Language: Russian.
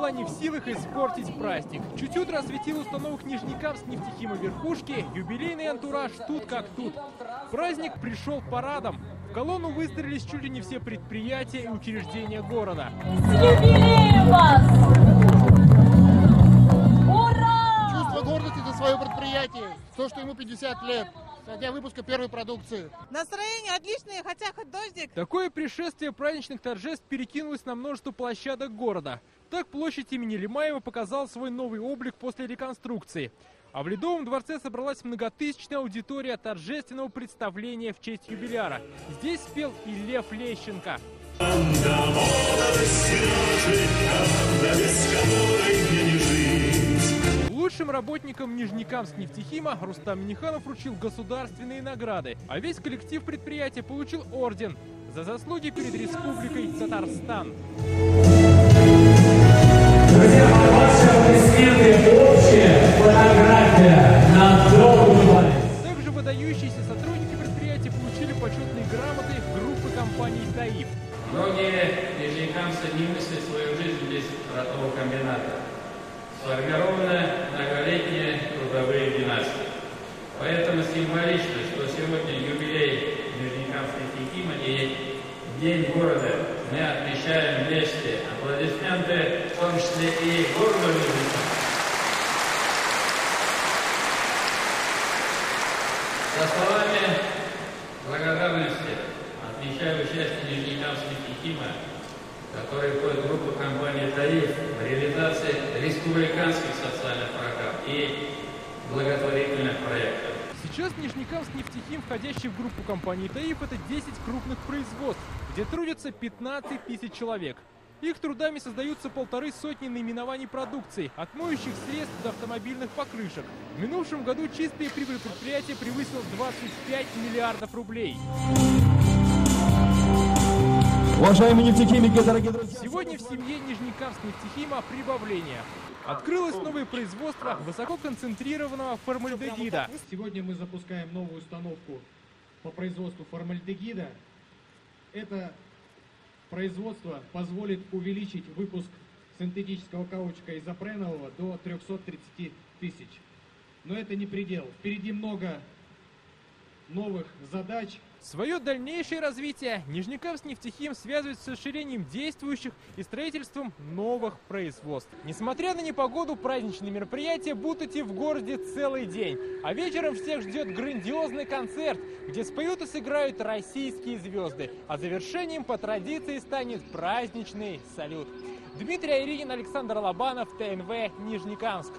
была не в силах испортить праздник. Чуть утро осветил установок Нижнекамск нефтехима верхушки, юбилейный антураж тут как тут. Праздник пришел парадом. В колонну выстроились чуть ли не все предприятия и учреждения города. С юбилеем вас! Ура! Чувство гордости за свое предприятие, то, что ему 50 лет. Со дня выпуска первой продукции. Настроение отличное, хотя хоть дождик. Такое пришествие праздничных торжеств перекинулось на множество площадок города. Так площадь имени Лимаева показала свой новый облик после реконструкции. А в Ледовом дворце собралась многотысячная аудитория торжественного представления в честь юбиляра. Здесь спел и Лев Лещенко. Лучшим работникам Нижнекамск нефтехима Рустам Минниханов вручил государственные награды, а весь коллектив предприятия получил орден за заслуги перед Республикой Татарстан. Друзья, ваши аплодисменты, общая фотография на долгую. Также выдающиеся сотрудники предприятия получили почетные грамоты группы компаний «Таиф». Многие нижнекамцы не мыслят свою жизнь без родного комбината. Сформированы многолетние трудовые династии. Поэтому символично, что сегодня юбилей Нижнекамска нефтехима и День города мы отмечаем вместе. Аплодисменты, в том числе и городу Нижнекамск. За словами благодарности отмечаю участие Нижнекамска нефтехима, который входит в группу компании «Таиф» в реализации республиканских социальных программ и благотворительных проектов. Сейчас Нижнекамск нефтехим, входящий в группу компании «Таиф», это 10 крупных производств, где трудятся 15 тысяч человек. Их трудами создаются 150 наименований продукции, от моющих средств до автомобильных покрышек. В минувшем году чистая прибыль предприятия превысила 25 миллиардов рублей. Уважаемые нефтехимики, дорогие друзья! Сегодня в семье Нижнекамск нефтехима прибавление. Открылось новое производство высококонцентрированного формальдегида. Сегодня мы запускаем новую установку по производству формальдегида. Это производство позволит увеличить выпуск синтетического каучука изопренового до 330 тысяч. Но это не предел. Впереди много новых задач. Свое дальнейшее развитие Нижнекамск нефтехим связывает с расширением действующих и строительством новых производств. Несмотря на непогоду, праздничные мероприятия будут идти в городе целый день. А вечером всех ждет грандиозный концерт, где споют и сыграют российские звезды. А завершением по традиции станет праздничный салют. Дмитрий Айригин, Александр Лобанов, ТНВ, Нижнекамск.